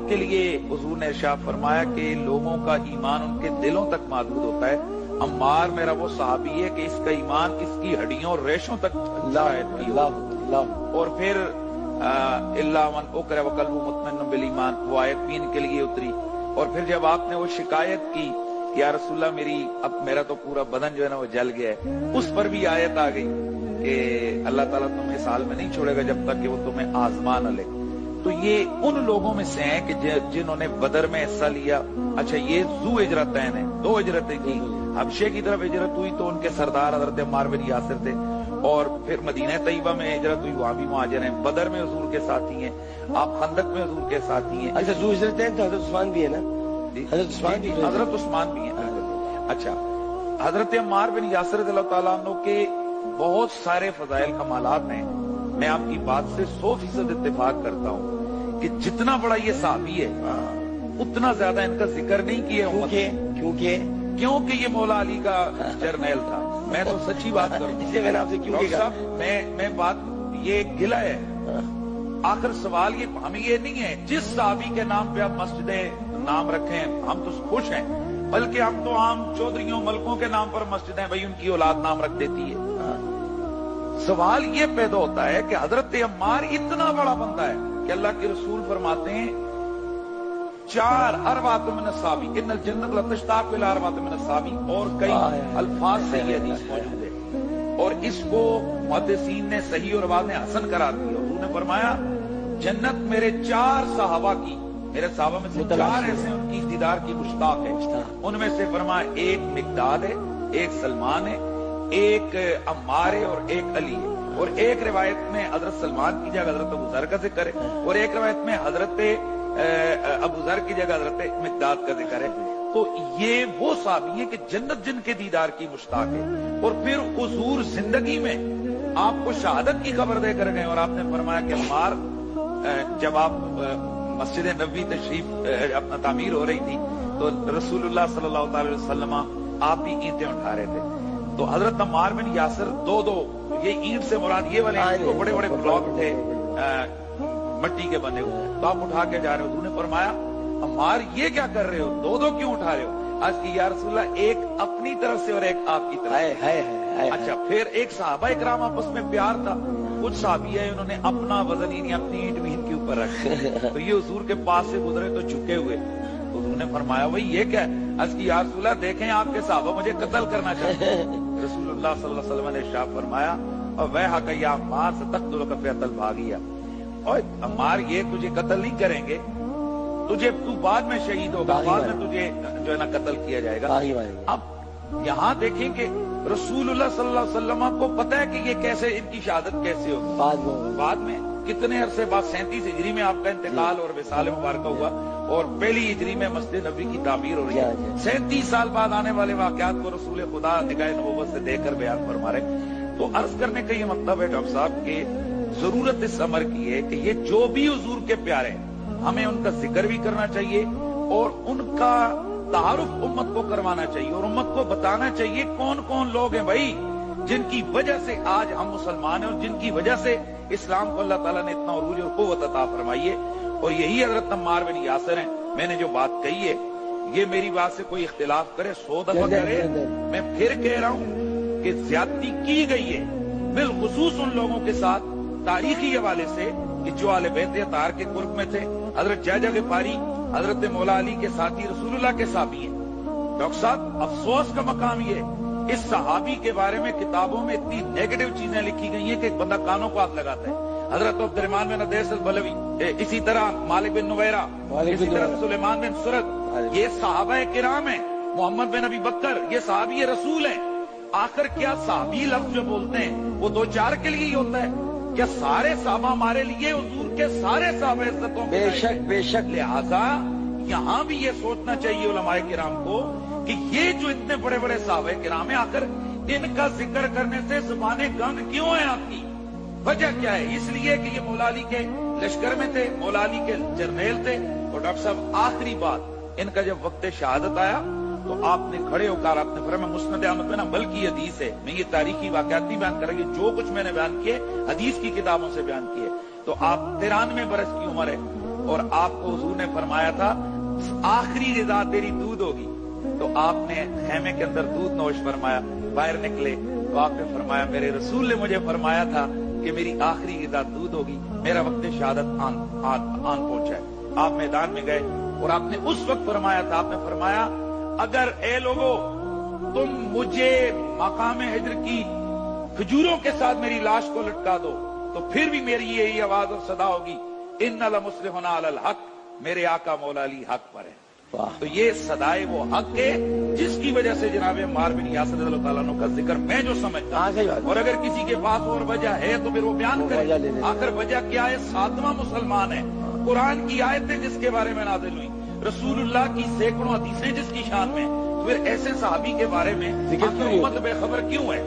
کے لیے حضور نے ارشاد فرمایا کہ لوگوں کا ایمان ان کے دلوں تک محدود ہوتا ہے. عمار میرا وہ صحابی ہے کہ اس کا ایمان اس کی ہڈیوں اور ریشوں تک اور پھر اللہ من اکرہ وقلبہ مطمئن بالایمان وہ آیت بھی ان کے لیے اتری. اور پھر جب آپ نے وہ شکایت کی کہ یا رسول اللہ میرا تو پورا بدن جو ہے نا وہ جل گیا ہے, اس پر بھی آیت آ گئی کہ اللہ تعالیٰ تمہیں اس حال میں نہیں چھوڑے گا جب تک کہ وہ تمہیں آزما نہ لے. تو یہ ان لوگوں میں سے ہیں کہ جنہوں نے بدر میں حصہ لیا. اچھا یہ ذو ہجرتین ہیں, 2 ہجرتیں کی. حبشے کی طرف ہجرت ہوئی تو ان کے سردار حضرت عمار بن یاسر تھے, اور پھر مدینہ طیبہ میں ہجرت ہوئی, وہاں بھی مہاجر ہیں. بدر میں حضور کے ساتھی ہیں, آپ خندق میں حضور کے ساتھی ہیں. اچھا ذو ہجرتین تو حضرت عثمان بھی ہے نا, حضرت عثمان بھی ہیں. اچھا حضرت عمار بن یاسر رضی اللہ تعالیٰ عنہ کے بہت سارے فضائل کمالات ہیں. میں آپ کی بات سے 100% اتفاق کرتا ہوں کہ جتنا بڑا یہ صحابی ہے اتنا زیادہ ان کا ذکر نہیں کیا. کیونکہ یہ مولا علی کا جرنیل تھا. میں تو سچی بات کروں, میں نے آپ سے میں بات یہ گلا ہے. آخر سوال یہ ہمیں یہ نہیں ہے جس صحابی کے نام پہ آپ مسجدیں نام رکھیں ہم تو خوش ہیں, بلکہ ہم تو عام چودھریوں ملکوں کے نام پر مسجدیں بھائی ان کی اولاد نام رکھ دیتی ہے. سوال یہ پیدا ہوتا ہے کہ حضرت عمار اتنا بڑا بندہ ہے کہ اللہ کے رسول فرماتے ہیں 4 اربعۃ من الصحابی ان الجنۃ لتشتاق الی اربعۃ من الصحابی, اور کئی الفاظ سے یہ حدیث موجود ہے. اور اس کو محدثین نے صحیح اور بعض نے حسن قرار دیا. حضور نے فرمایا جنت میرے 4 صحابہ کی, میرے صحابہ میں سے 4 ایسے ان کی دیدار کی مشتاق ہے. ان میں سے فرمایا ایک مقداد ہے, ایک سلمان ہے, ایک عمار ہے اور ایک علی ہے. اور ایک روایت میں حضرت سلمان کی جگہ حضرت ابو ذر کا ذکر ہے, اور ایک روایت میں حضرت ابو ذر کی جگہ حضرت مقداد کا ذکر ہے. تو یہ وہ صحابی ہیں کہ جنت جن کے دیدار کی مشتاق ہے. اور پھر حضور زندگی میں آپ کو شہادت کی خبر دے کر گئے, اور آپ نے فرمایا کہ عمار جب آپ مسجد نبوی تشریف اپنا تعمیر ہو رہی تھی تو رسول اللہ صلی اللہ علیہ وسلم آپ بھی اینٹیں اٹھا رہے تھے. تو حضرت عمار بن یاسر 2 یہ اینٹ سے مراد یہ والے وہ بڑے بڑے بلاک تھے مٹی کے بنے ہوئے, تو آپ اٹھا کے جا رہے ہو. حضور نے فرمایا عمار یہ کیا کر رہے ہو, 2 کیوں اٹھا رہے ہو؟ آج کی یا رسول اللہ ایک اپنی طرف سے اور ایک آپ کی طرف سے. اچھا پھر ایک صحابہ اکرام آپس میں پیار تھا. کچھ صحابی ہے انہوں نے اپنا وزن ہی نہیں اپنی اینٹ بھی ان کے اوپر رکھا, تو یہ حضور کے پاس سے گزرے تو جھکے ہوئے. حضور نے فرمایا بھائی یہ کیا ہے؟ آج کی یا رسول اللہ دیکھیں آپ کے صحابہ مجھے قتل کرنا چاہتے ہیں. رسول اللہ صلی اللہ علیہ وسلم نے ارشاد فرمایا وَيْحَكَ يَا عَمَّارُ سَتَقْتُلُكَ فِئَةَ الْبَاغِيَةِ, اور عمار یہ تجھے قتل نہیں کریں گے, تجھے تو بعد میں شہید ہوگا, بعد میں تجھے جو ہے نا قتل کیا جائے گا. اب یہاں دیکھیں کہ رسول اللہ صلی اللہ علیہ وسلم کو پتہ ہے کہ یہ کیسے ان کی شہادت کیسے ہوگی. بعد میں کتنے عرصے بعد 37 ہجری میں آپ کا انتقال اور وصال مبارکہ ہوا, اور 1 ہجری میں مسجد نبوی کی تعمیر ہو رہی ہے. 37 سال بعد آنے والے واقعات کو رسول خدا نگاہ نبوت سے دیکھ کر بیان فرما رہے. تو عرض کرنے کا یہ مطلب ہے ڈاکٹر صاحب کہ ضرورت اس امر کی ہے کہ یہ جو بھی حضور کے پیارے ہیں ہمیں ان کا ذکر بھی کرنا چاہیے, اور ان کا تعارف امت کو کروانا چاہیے, اور امت کو بتانا چاہیے کون کون لوگ ہیں بھائی جن کی وجہ سے آج ہم مسلمان ہیں, اور جن کی وجہ سے اسلام کو اللہ تعالیٰ نے اتنا عروج اور قوت عطا فرمائی ہے. اور یہی حضرت عمار بن یاسر ہیں. میں نے جو بات کہی ہے یہ میری بات سے کوئی اختلاف کرے 100 دفعہ کرے, میں پھر کہہ رہا ہوں کہ زیادتی کی گئی ہے بالخصوص ان لوگوں کے ساتھ تاریخی حوالے سے کہ جو اہل بیت اطہار کے قرب میں تھے. حضرت جعجع غفاری حضرت مولا علی کے ساتھی رسول اللہ کے صحابی ہیں. ڈاکٹر صاحب افسوس کا مقام یہ اس صحابی کے بارے میں کتابوں میں اتنی نیگیٹو چیزیں لکھی گئی ہیں کہ ایک بندہ کانوں کو ہاتھ لگاتا ہے. حضرت عبد الرحمن بن عدیس البلوی, اسی طرح مالک بن نویرہ, اسی طرح سلیمان بن سرد, یہ صحابہ کرام ہیں. محمد بن ابی بکر یہ صحابی رسول ہیں. آخر کیا صحابی لفظ جو بولتے ہیں وہ 2-4 کے لیے ہی ہوتا ہے؟ کیا سارے صحابہ ہمارے لیے حضور کے سارے صحابہ عزتوں بے شک. لہذا یہاں بھی یہ سوچنا چاہیے علماء کرام کو کہ یہ جو اتنے بڑے بڑے صحابہ کرام ہیں آخر ان کا ذکر کرنے سے زبانیں گنگ کیوں ہیں آپ کی؟ وجہ کیا ہے؟ اس لیے کہ یہ مولا علی کے لشکر میں تھے, مولا علی کے جرنیل تھے. اور ڈاکٹر صاحب آخری بات, ان کا جب وقت شہادت آیا تو آپ نے کھڑے ہو کر آپ نے فرمایا مسند احمد میں نا بلکہ حدیث ہے, میں یہ تاریخی واقعات نہیں بیان کریں گے, جو کچھ میں نے بیان کیے حدیث کی کتابوں سے بیان کیے. تو آپ 93 برس کی عمر ہے, اور آپ کو حضور نے فرمایا تھا آخری غذا تیری دودھ ہوگی، تو آپ نے خیمے کے اندر دودھ نوش فرمایا، باہر نکلے تو آپ نے فرمایا میرے رسول نے مجھے فرمایا تھا کہ میری آخری غذا دودھ ہوگی، میرا وقت شہادت آن پہنچا ہے۔ آپ میدان میں گئے اور آپ نے اس وقت فرمایا تھا، آپ نے فرمایا اگر اے لوگو تم مجھے مقام ہجر کی کھجوروں کے ساتھ میری لاش کو لٹکا دو تو پھر بھی میری یہی آواز اور صدا ہوگی ان لمسلمون علی الحق، میرے آقا مولا علی حق پر ہے۔ تو یہ صدائے وہ حق ہے جس کی وجہ سے جناب عمار بن یاسر رضی اللہ تعالیٰ عنہ کا ذکر میں جو سمجھتا ہوں، اور اگر کسی کے پاس اور وجہ ہے تو پھر وہ بیان کرے۔ آخر وجہ کیا ہے؟ 7واں مسلمان ہے، قرآن کی آیتیں جس کے بارے میں نازل ہوئی، رسول اللہ کی سینکڑوں حدیثیں جس کی شان میں، تو پھر ایسے صحابی کے بارے میں امت بے خبر کیوں ہے؟